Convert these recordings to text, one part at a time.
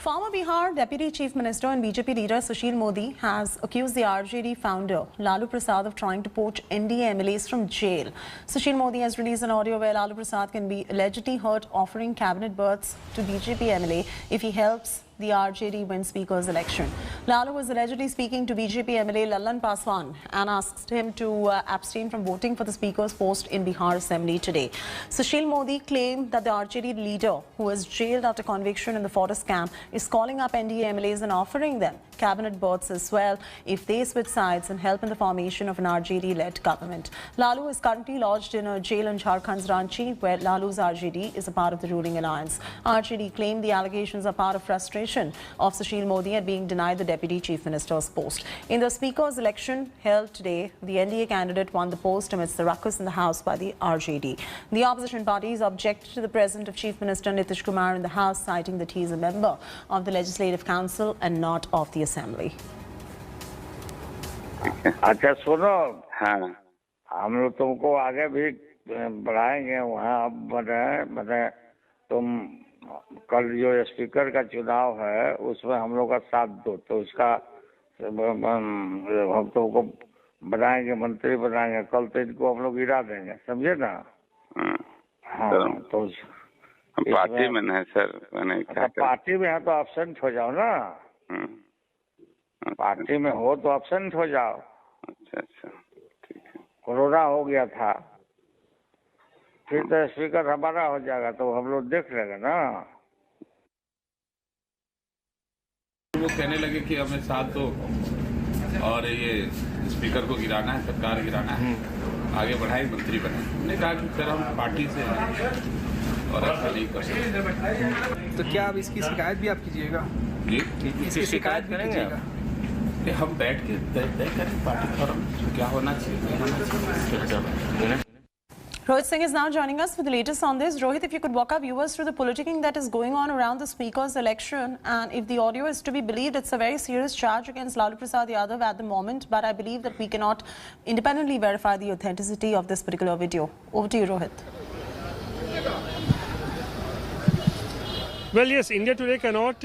Former Bihar Deputy Chief Minister and BJP leader Sushil Modi has accused the RJD founder Lalu Prasad of trying to poach NDA MLAs from jail. Sushil Modi has released an audio where Lalu Prasad can be allegedly heard offering cabinet berths to BJP MLA if he helps the RJD win Speaker's election. Lalu was allegedly speaking to BJP MLA Lallan Paswan and asked him to abstain from voting for the Speaker's post in Bihar Assembly today. Sushil Modi claimed that the RJD leader, who was jailed after conviction in the Fortis scam, is calling up NDA MLAs and offering them cabinet berths as well if they switch sides and help in the formation of an RJD-led government. Lalu is currently lodged in a jail in Jharkhand's Ranchi, where Lalu's RJD is a part of the ruling alliance. RJD claimed the allegations are part of frustration of Sushil Modi at being denied the Deputy Chief Minister's post. In the Speaker's election held today, the NDA candidate won the post amidst the ruckus in the House by the RJD. The opposition parties objected to the presence of Chief Minister Nitish Kumar in the House, citing that he is a member of the Legislative Council and not of the Assembly. अच्छा सुनो, हाँ, हम लोग तुमको आगे भी बढ़ाएंगे वहाँ। अब बने तुम कल जो स्पीकर का चुनाव है उसमें हम लोग का साथ दो, तो उसका हम तुमको बनाएंगे, मंत्री बनाएंगे। कल तो इनको हम लोग गिरा देंगे, समझे ना? हाँ, तो पार्टी में है सर, मैंने पार्टी में है तो एब्सेंट हो जाओ ना। पार्टी में हो तो एब्सेंट हो जाओ। अच्छा अच्छा, ठीक है। कोरोना हो गया था, फिर तो स्पीकर हमारा हो जाएगा, तो हम लोग देख लेंगे ना। वो कहने लगे कि हमें साथ दो और ये स्पीकर को गिराना है, सरकार गिराना है, आगे बढ़ाए, मंत्री बने। हमने कहा कि सर हम पार्टी से हैं और ऐसा नहीं कर सकते। तो क्या अब इसकी शिकायत भी आप कीजिएगा? जी, इसकी शिकायत करेंगे? हम बैठ के तय करें पार्टी फोरम क्या होना चाहिए। Rohit Singh is now joining us for the latest on this. Rohit, if you could walk our viewers through the politicking that is going on around the Speaker's election, and if the audio is to be believed, it's a very serious charge against Lalu Prasad Yadav at the moment, but I believe that we cannot independently verify the authenticity of this particular video. Over to you, Rohit. Well, yes, India Today cannot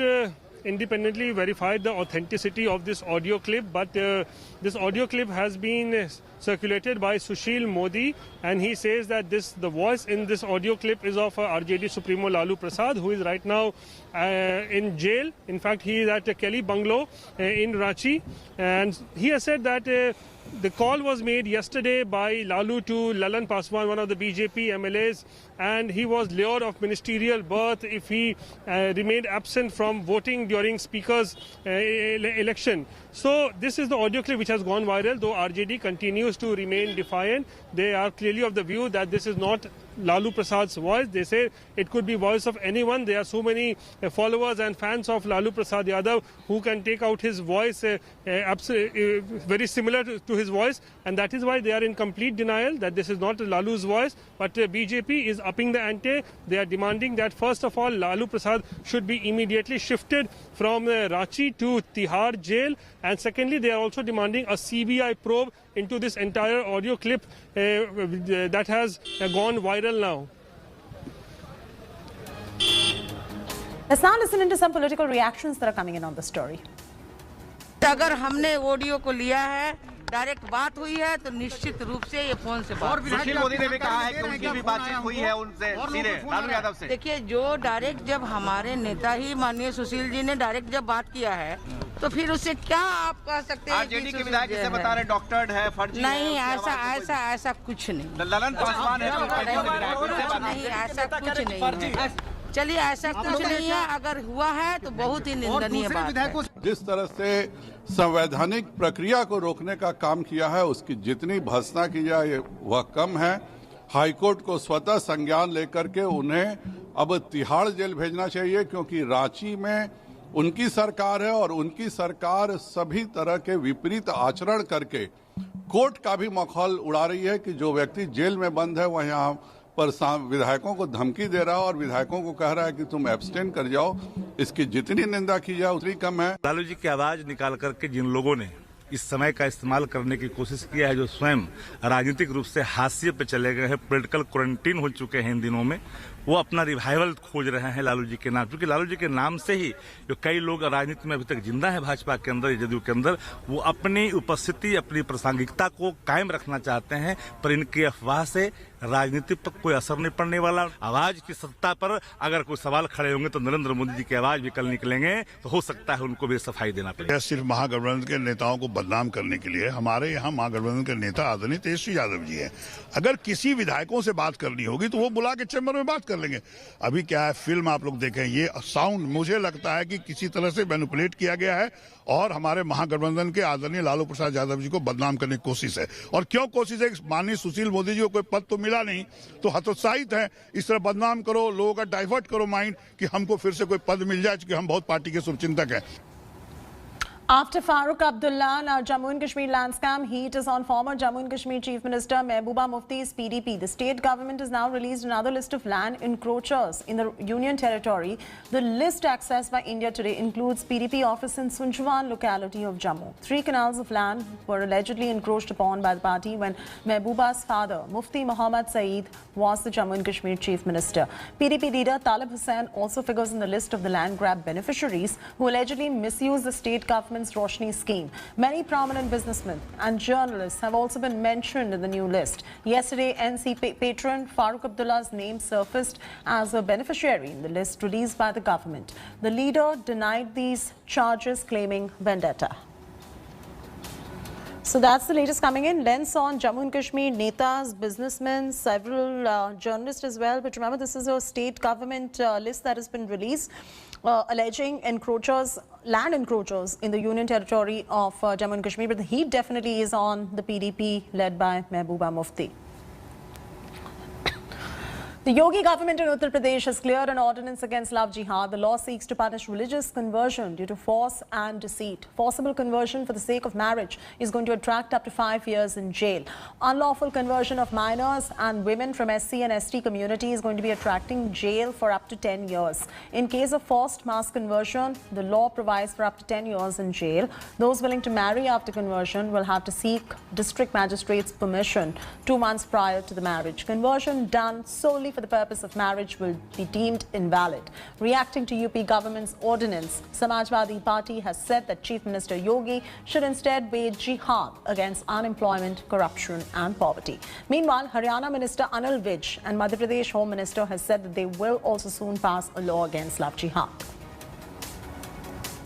independently verify the authenticity of this audio clip, but this audio clip has been circulated by Sushil Modi, and he says that the voice in this audio clip is of RJD Supremo Lalu Prasad, who is right now in jail. In fact, he is at Kelly Bungalow in Ranchi, and he has said that the call was made yesterday by Lalu to Lallan Paswan, one of the BJP MLAs, and he was lured of ministerial berth if he remained absent from voting during Speaker's election. So this is the audio clip which has gone viral, though RJD continues to remain defiant. They are clearly of the view that this is not Lalu Prasad's voice. They say it could be voice of anyone. There are so many followers and fans of Lalu Prasad Yadav who can take out his voice very similar to his voice, and that is why they are in complete denial that this is not Lalu's voice. But BJP is upping the ante. They are demanding that first of all Lalu Prasad should be immediately shifted from Ranchi to Tihar jail, and secondly they are also demanding a CBI probe into this entire audio clip that has gone viral now. Let's now listen into some political reactions that are coming in on the story. अगर हमने audio को लिया है, direct बात हुई है, तो निश्चित रूप से ये फोन से बात। सुशील मोदी ने भी कहा है कि उनकी भी बातचीत हुई है उनसे सीधे लालू यादव से। देखिए, जो डायरेक्ट जब हमारे नेता ही माननीय सुशील जी ने डायरेक्ट जब बात किया है, तो फिर उससे क्या आप कह सकते हैं? आरजेडी के विधायक इसे बता रहे डॉक्टर्ड है, फर्जी नहीं, ऐसा कुछ नहीं। ललन पासवान है, नहीं, ऐसा कुछ नहीं है। चलिए, ऐसा कुछ नहीं है। अगर हुआ है तो बहुत ही निंदनीय बात है। जिस तरह से संवैधानिक प्रक्रिया को रोकने का काम किया है, उसकी जितनी भर्त्सना की जाए वह कम है। हाईकोर्ट को स्वतः संज्ञान लेकर के उन्हें अब तिहाड़ जेल भेजना चाहिए, क्योंकि रांची में उनकी सरकार है और उनकी सरकार सभी तरह के विपरीत आचरण करके कोर्ट का भी मखौल उड़ा रही है कि जो व्यक्ति जेल में बंद है वह यहाँ पर विधायकों को धमकी दे रहा है और विधायकों को कह रहा है कि तुम एब्सटेन कर जाओ। इसकी जितनी निंदा की जाए उतनी कम है। लालू जी की आवाज निकाल करके जिन लोगों ने इस समय का इस्तेमाल करने की कोशिश किया है, जो स्वयं राजनीतिक रूप से हाशिए पे चले गए हैं, पॉलिटिकल क्वारंटीन हो चुके हैं इन दिनों में, वो अपना रिवाइवल खोज रहे हैं लालू जी के नाम, क्योंकि लालू जी के नाम से ही जो कई लोग राजनीति में अभी तक जिंदा है भाजपा के अंदर, जदयू के अंदर, वो अपनी उपस्थिति, अपनी प्रासंगिकता को कायम रखना चाहते हैं। पर इनकी अफवाह से राजनीति पर कोई असर नहीं पड़ने वाला। आवाज की सत्ता पर अगर कोई सवाल खड़े होंगे तो नरेंद्र मोदी जी की आवाज भी कल निकलेंगे, तो हो सकता है उनको भी सफाई देना पड़ेगा। सिर्फ महागठबंधन के नेताओं को बदनाम करने के लिए हमारे यहाँ महागठबंधन के नेता आदरणीय तेजस्वी यादव जी हैं। अगर किसी विधायकों से बात करनी होगी तो वो बुला के चैम्बर में बात कर लेंगे। अभी क्या है, फिल्म आप लोग देखें, ये साउंड मुझे लगता है कि किसी तरह से मैनिपुलेट किया गया है और हमारे महागठबंधन के आदरणीय लालू प्रसाद यादव जी को बदनाम करने की कोशिश है। और क्यों कोशिश है? माननीय सुशील मोदी जी को कोई पद तो मिला नहीं, तो हतोत्साहित है। इस तरह बदनाम करो, लोगों का डाइवर्ट करो माइंड कि हमको फिर से कोई पद मिल जाए, क्योंकि हम बहुत पार्टी के शुभचिंतक हैं। After Farooq Abdullah and our Jammu and Kashmir land scam, heat is on former Jammu and Kashmir Chief Minister Mehbooba Mufti's PDP. The state government has now released another list of land encroachers in the Union Territory. The list accessed by India Today includes PDP office in Sunjwan locality of Jammu. 3 canals of land were allegedly encroached upon by the party when Mehbooba's father, Mufti Muhammad Saeed, was the Jammu and Kashmir Chief Minister. PDP leader Talib Hussain also figures in the list of the land grab beneficiaries who allegedly misused the state government's Roshni scheme. Many prominent businessmen and journalists have also been mentioned in the new list. Yesterday, NC patron Farooq Abdullah's name surfaced as a beneficiary in the list released by the government. The leader denied these charges, claiming vendetta. So that's the latest coming in. Lens on Jammu and Kashmir, netas, businessmen, several journalists as well. But remember, this is a state government list that has been released, alleging encroachers, land encroachers in the Union Territory of Jammu and Kashmir. But the heat definitely is on the PDP led by Mehbooba Mufti. The Yogi government in Uttar Pradesh has cleared an ordinance against love jihad. The law seeks to punish religious conversion due to force and deceit. Forcible conversion for the sake of marriage is going to attract up to 5 years in jail. Unlawful conversion of minors and women from SC and ST community is going to be attracting jail for up to 10 years. In case of forced mass conversion, the law provides for up to 10 years in jail. Those willing to marry after conversion will have to seek district magistrate's permission 2 months prior to the marriage. Conversion done solely for the purpose of marriage will be deemed invalid. Reacting to UP government's ordinance, Samajwadi Party has said that Chief Minister Yogi should instead wage jihad against unemployment, corruption and poverty. Meanwhile, Haryana Minister Anil Vij and Madhya Pradesh Home Minister has said that they will also soon pass a law against love jihad.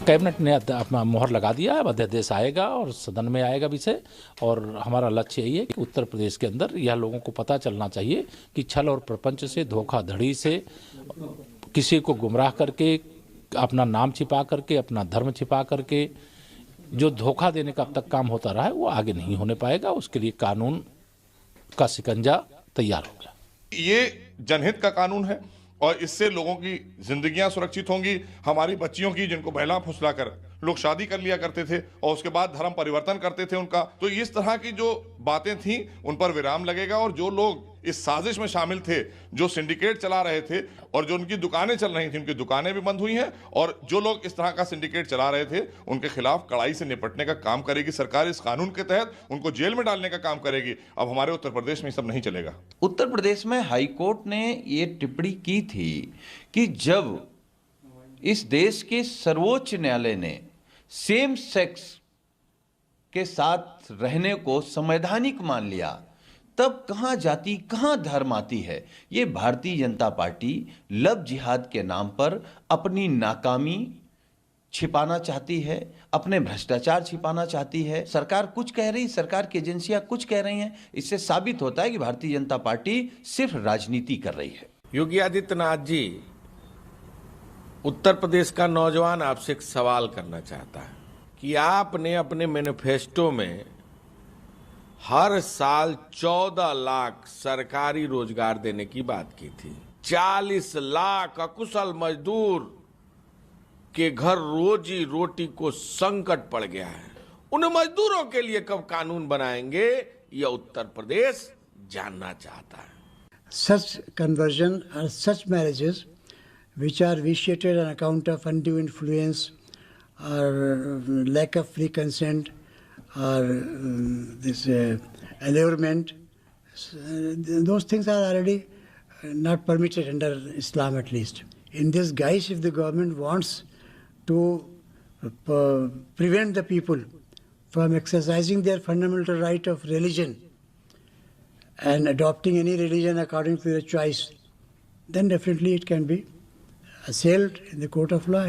Cabinet ने अपना मोहर लगा दिया है, अध्यादेश आएगा और सदन में आएगा विषय। और हमारा लक्ष्य यही है कि उत्तर प्रदेश के अंदर यह लोगों को पता चलना चाहिए कि छल और प्रपंच से, धोखाधड़ी से, किसी को गुमराह करके, अपना नाम छिपा करके, अपना धर्म छिपा करके जो धोखा देने का अब तक काम होता रहा है वो आगे नहीं होने पाएगा। उसके लिए कानून का शिकंजा तैयार होगा। ये जनहित का कानून है और इससे लोगों की जिंदगियां सुरक्षित होंगी। हमारी बच्चियों की, जिनको बहला फुसला कर लोग शादी कर लिया करते थे और उसके बाद धर्म परिवर्तन करते थे उनका, तो इस तरह की जो बातें थी उन पर विराम लगेगा। और जो लोग इस साजिश में शामिल थे, जो सिंडिकेट चला रहे थे और जो उनकी दुकानें चल रही थी, उनकी दुकानें भी बंद हुई हैं। और जो लोग इस तरह का सिंडिकेट चला रहे थे उनके खिलाफ कड़ाई से निपटने का काम करेगी सरकार। इस कानून के तहत उनको जेल में डालने का काम करेगी। अब हमारे उत्तर प्रदेश में सब नहीं चलेगा। उत्तर प्रदेश में हाईकोर्ट ने ये टिप्पणी की थी कि जब इस देश के सर्वोच्च न्यायालय ने सेम सेक्स के साथ रहने को संवैधानिक मान लिया, तब कहां जाति कहां धर्म आती है। ये भारतीय जनता पार्टी लव जिहाद के नाम पर अपनी नाकामी छिपाना चाहती है, अपने भ्रष्टाचार छिपाना चाहती है। सरकार कुछ कह रही, सरकार की एजेंसियां कुछ कह रही हैं। इससे साबित होता है कि भारतीय जनता पार्टी सिर्फ राजनीति कर रही है। योगी आदित्यनाथ जी, उत्तर प्रदेश का नौजवान आपसे एक सवाल करना चाहता है कि आपने अपने मैनिफेस्टो में हर साल 14 लाख सरकारी रोजगार देने की बात की थी। 40 लाख अकुशल मजदूर के घर रोजी रोटी को संकट पड़ गया है। उन मजदूरों के लिए कब कानून बनाएंगे, यह उत्तर प्रदेश जानना चाहता है। Such conversion or such marriages which are vitiated on account of undue influence or lack of free consent or this allurement, those things are already not permitted under Islam at least. In this guise, if the government wants to prevent the people from exercising their fundamental right of religion and adopting any religion according to their choice, then definitely it can be assailed in the court of law.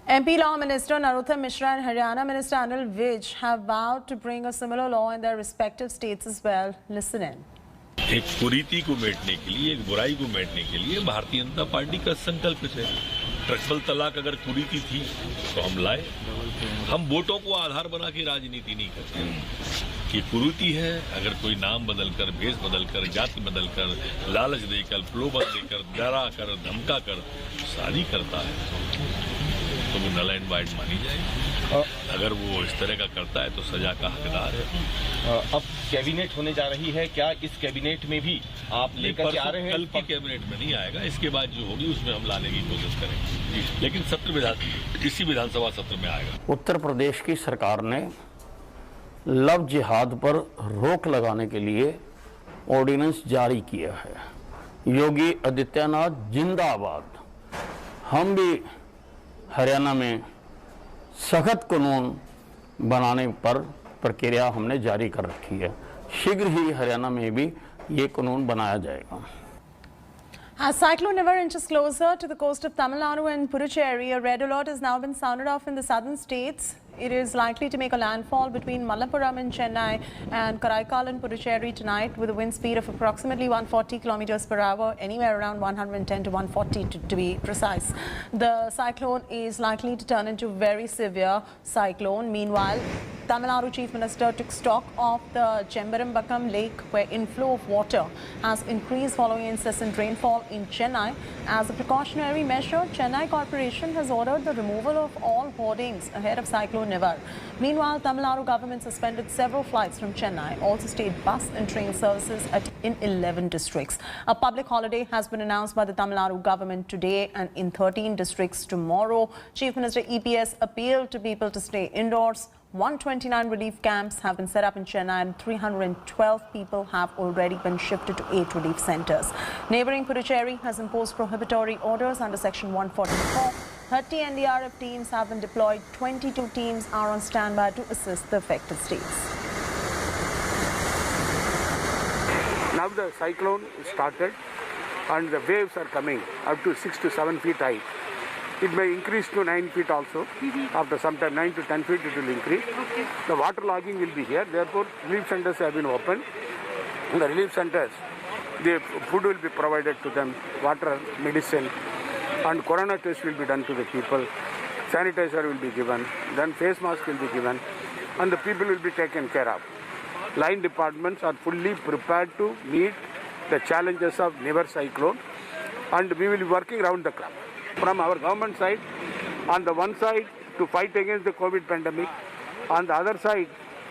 MP Law Minister Narottam Mishra and Haryana Minister Anil Vij have vowed to bring a similar law in their respective states as well. Listen in. एक कुरीति को मिटने के लिए, एक बुराई को मिटने के लिए भारतीय जनता पार्टी का संकल्प है। ट्रिपल तलाक अगर कुरीति थी तो हम लाए। हम वोटों को आधार बना के राजनीति नहीं करते कि कुरीति है। अगर कोई नाम बदलकर, भेष बदलकर, जाति बदलकर, लालच देकर, प्रलोभन देकर, डरा कर, धमका कर शादी करता है तो वो नल एंड वाइड मानी जाएगी। अगर वो इस तरह का करता है तो सजा का हकदार है। अब कैबिनेट होने जा रही है, क्या इस कैबिनेट में भी आप लेकर के आ रहे हैं? कल की कैबिनेट में नहीं आएगा, इसके बाद जो होगी उसमें हम लाने की कोशिश करेंगे, लेकिन इसी विधानसभा सत्र में आएगा। उत्तर प्रदेश की सरकार ने लव जिहाद पर रोक लगाने के लिए ऑर्डिनेंस जारी किया है। योगी आदित्यनाथ जिंदाबाद। हम भी हरियाणा में सख्त कानून बनाने पर प्रक्रिया हमने जारी कर रखी है। शीघ्र ही हरियाणा में भी ये कानून बनाया जाएगा। As cyclone Nivar inches closer to the coast of Tamil Nadu and Puducherry, a red alert has now been sounded off in the southern states. It is likely to make a landfall between Malappuram in Chennai and Karaikal in Puducherry tonight with a wind speed of approximately 140 kilometers per hour, anywhere around 110 to 140 to be precise. The cyclone is likely to turn into a very severe cyclone. Meanwhile, Tamil Nadu Chief Minister took stock of the Chembarambakkam Lake, where inflow of water has increased following incessant rainfall in Chennai. As a precautionary measure, Chennai Corporation has ordered the removal of all hoardings ahead of Cyclone Nivar. Meanwhile, Tamil Nadu government suspended several flights from Chennai, also stayed bus and train services in 11 districts. A public holiday has been announced by the Tamil Nadu government today and in 13 districts tomorrow. Chief Minister EPS appealed to people to stay indoors. 129 relief camps have been set up in Chennai and 312 people have already been shifted to 8 relief centres. Neighbouring Puducherry has imposed prohibitory orders under Section 144. 30 NDRF teams have been deployed. 22 teams are on standby to assist the affected states. Now the cyclone started and the waves are coming up to 6 to 7 feet high. It may increase to 9 feet also. After some time, 9 to 10 feet it will increase. The water logging will be here. Therefore, relief centers have been opened. In the relief centers, the food will be provided to them, water, medicine, and corona test will be done to the people. Sanitizer will be given. Then face mask will be given. And the people will be taken care of. Line departments are fully prepared to meet the challenges of Nivar cyclone. And we will be working round the clock. From our government side, on the one side to fight against the COVID pandemic, on the other side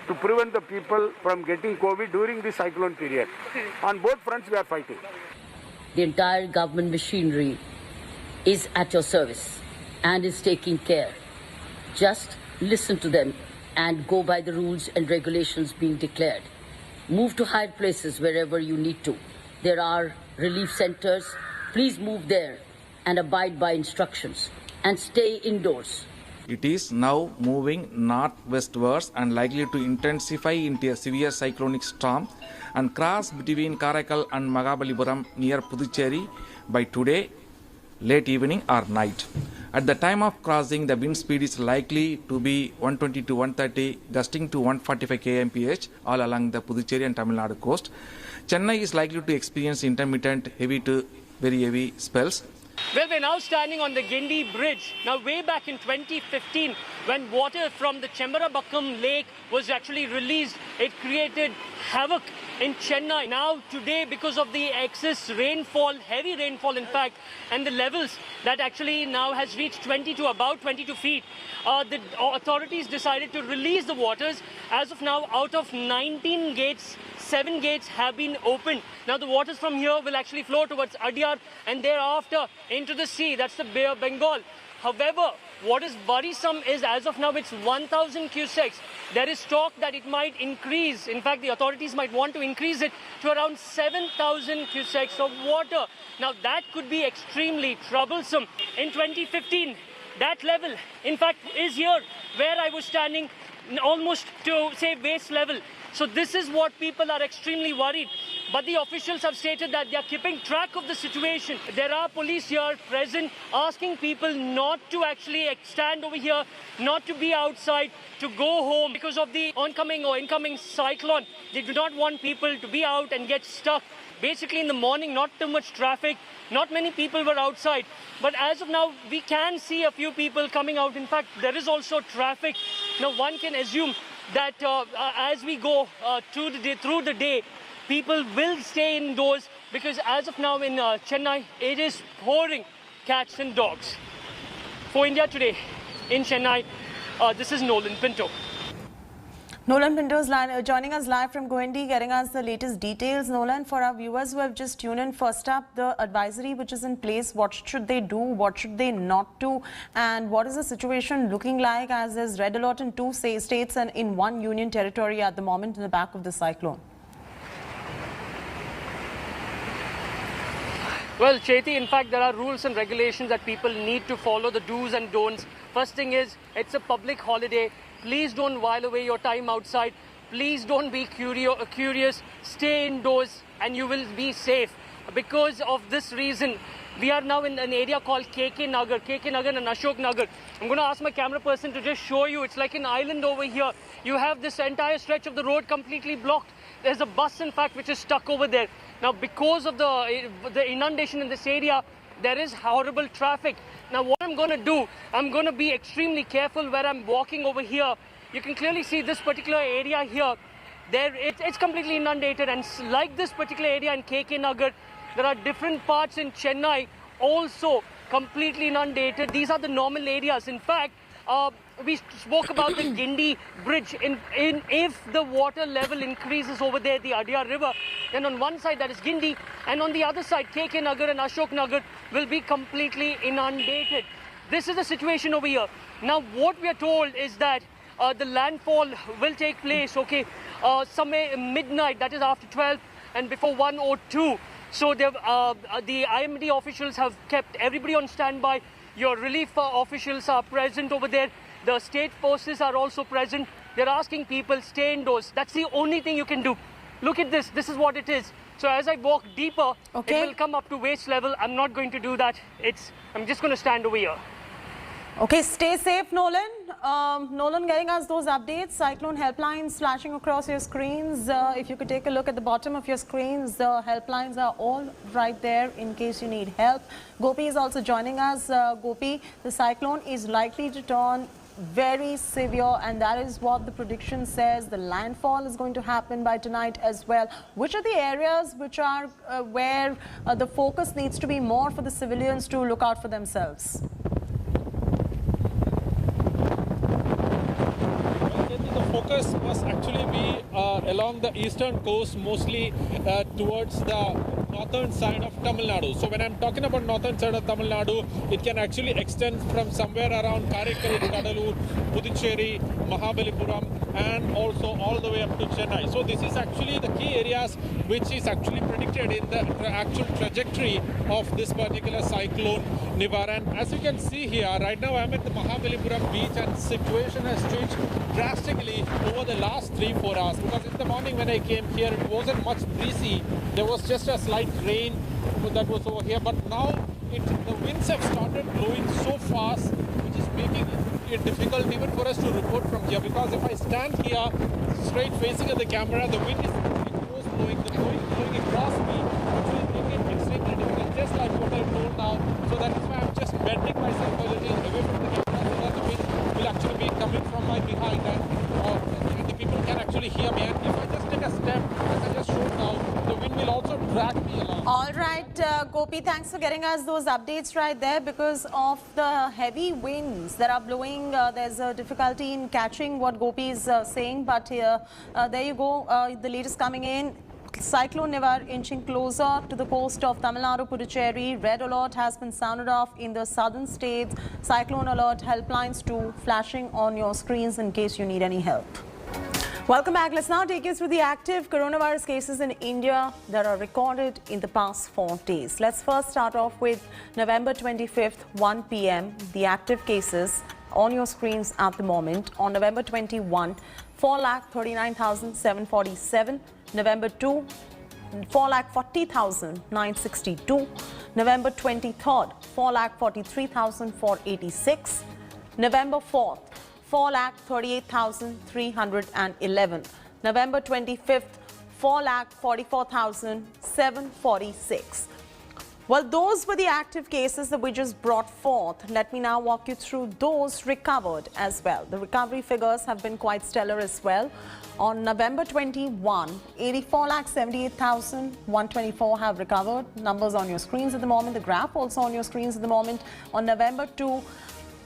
to prevent the people from getting COVID during the cyclone period. On both fronts we are fighting. The entire government machinery is at your service and is taking care. Just listen to them and go by the rules and regulations being declared. Move to higher places wherever you need to. There are relief centers. Please move there and abide by instructions and stay indoors. It is now moving northwestwards and likely to intensify into a severe cyclonic storm and cross between Karaikal and Mahabalipuram near Puducherry by today, late evening or night. At the time of crossing, the wind speed is likely to be 120 to 130, gusting to 145 kmph all along the Puducherry and Tamil Nadu coast. Chennai is likely to experience intermittent heavy to very heavy spells. Well, we're now standing on the Gindi Bridge. Now, way back in 2015, when water from the Chembarambakkam Lake was actually released, it created havoc in Chennai. Now, today, because of the excess rainfall, heavy rainfall in fact, and the levels that actually now has reached about 22 feet, the authorities decided to release the waters. As of now, out of 19 gates, 7 gates have been opened. Now the waters from here will actually flow towards Adyar and thereafter into the sea. That's the Bay of Bengal. However, what is worrisome is as of now it's 1,000 cusecs. There is talk that it might increase. In fact, the authorities might want to increase it to around 7,000 cusecs of water. Now that could be extremely troublesome. In 2015, that level, in fact, is here where I was standing, almost to say waist level. So this is what people are extremely worried. But the officials have stated that they are keeping track of the situation. There are police here present asking people not to actually stand over here, not to be outside, to go home because of the oncoming or incoming cyclone. They do not want people to be out and get stuck. Basically in the morning, not too much traffic, not many people were outside. But as of now, we can see a few people coming out. In fact, there is also traffic. Now one can assume that as we go through the day, people will stay indoors because as of now in Chennai, it is pouring cats and dogs. For India Today in Chennai, this is Nolan Pinto. Nolan Pinto is joining us live from Guindy, getting us the latest details. Nolan, for our viewers who have just tuned in, first up, the advisory which is in place, what should they do, what should they not do, and what is the situation looking like as there's red alert in 2 states and in 1 union territory at the moment in the back of the cyclone? Well, Chaiti, in fact, there are rules and regulations that people need to follow, the do's and don'ts. First thing is, it's a public holiday. Please don't while away your time outside. Please don't be curious. Stay indoors and you will be safe. Because of this reason, we are now in an area called KK Nagar and Ashok Nagar. I'm going to ask my camera person to just show you. It's like an island over here. You have this entire stretch of the road completely blocked. There's a bus, in fact, which is stuck over there. Now, because of the inundation in this area, there is horrible traffic. Now, what I'm going to do, I'm going to be extremely careful where I'm walking over here. You can clearly see this particular area here. It's completely inundated, and like this particular area in KK Nagar, there are different parts in Chennai also completely inundated. These are the normal areas. In fact, we spoke about the Guindy Bridge. If the water level increases over there, the Adyar River, then on one side that is Guindy, and on the other side, KK Nagar and Ashok Nagar will be completely inundated. This is the situation over here. Now, what we are told is that the landfall will take place, okay, somewhere midnight, that is after 12 and before 1 or 2. So the IMD officials have kept everybody on standby. Your relief officials are present over there. The state forces are also present. They're asking people stay indoors. That's the only thing you can do. Look at this. This is what it is. So as I walk deeper, it will come up to waist level. I'm not going to do that. I'm just going to stand over here. Okay, stay safe, Nolan. Nolan getting us those updates. Cyclone helplines flashing across your screens. If you could take a look at the bottom of your screens, the helplines are all right there in case you need help. Gopi is also joining us. Gopi, the cyclone is likely to turn very severe, and that is what the prediction says. The landfall is going to happen by tonight as well. Which are the areas which are where the focus needs to be more for the civilians to look out for themselves? Focus must actually be along the eastern coast, mostly towards the northern side of Tamil Nadu. So when I'm talking about northern side of Tamil Nadu, it can actually extend from somewhere around Karaikal, Kadalur, Puducherry, Mahabalipuram, and also all the way up to Chennai. So this is actually the key areas which is actually predicted in the actual trajectory of this particular cyclone Nivaran. As you can see here, right now I'm at the Mahabalipuram beach, and situation has changed drastically over the last 3-4 hours, because in the morning when I came here it wasn't much breezy. There was just a slight rain that was over here, but now the winds have started blowing so fast, which is making it difficult even for us to report from here, because if I stand here straight facing at the camera, the wind is close blowing, the blowing across me, which will make it extremely difficult, just like what I told now. So that is why I'm just bending myself a little away from the camera, so that the wind will actually be coming from my behind, and the people can actually hear me. And if I just take a step, as I just showed now, the wind will also drag me along. All right, Gopi, thanks for getting us those updates right there. Because of the heavy winds that are blowing, there's a difficulty in catching what Gopi is saying. But there you go, the latest coming in. Cyclone Nivar inching closer to the coast of Tamil Nadu, Puducherry. Red alert has been sounded off in the southern states. Cyclone alert helplines too flashing on your screens in case you need any help. Welcome back. Let's now take you through the active coronavirus cases in India that are recorded in the past 4 days. Let's first start off with November 25th, 1 p.m. The active cases on your screens at the moment. On November 21, 4,39,747. November 2, 4,40,962. November 23rd, 4,43,486. November 4th, 4,38,311. November 25th, 4,44,746. Well, those were the active cases that we just brought forth. Let me now walk you through those recovered as well. The recovery figures have been quite stellar as well. On November 21, 84,78,124 have recovered. Numbers on your screens at the moment. The graph also on your screens at the moment. On November 2,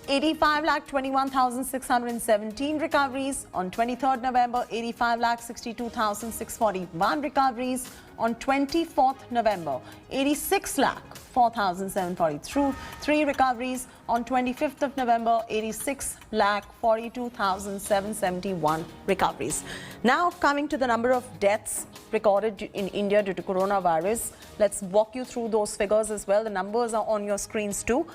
85,21,617 recoveries. On 23rd November, 85,62,641 recoveries. On 24th November, 86,04,743 recoveries. On 25th of November, 86,42,771 recoveries. Now coming to the number of deaths recorded in India due to coronavirus. Let's walk you through those figures as well. The numbers are on your screens too.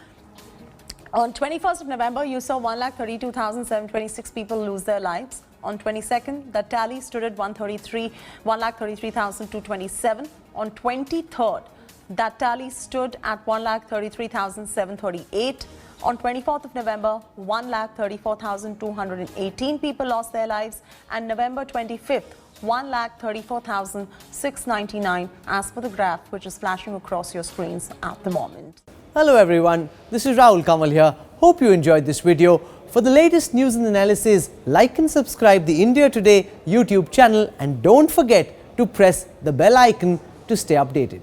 On 21st of November, you saw 1,32,726 people lose their lives. On 22nd, the tally stood at 1,33,227. On 23rd, that tally stood at 1,33,738. On 24th of November, 1,34,218 people lost their lives. And November 25th, 1,34,699 as per the graph which is flashing across your screens at the moment. Hello everyone, this is Rahul Kamal here. Hope you enjoyed this video. For the latest news and analysis, like and subscribe the India Today YouTube channel and don't forget to press the bell icon to stay updated.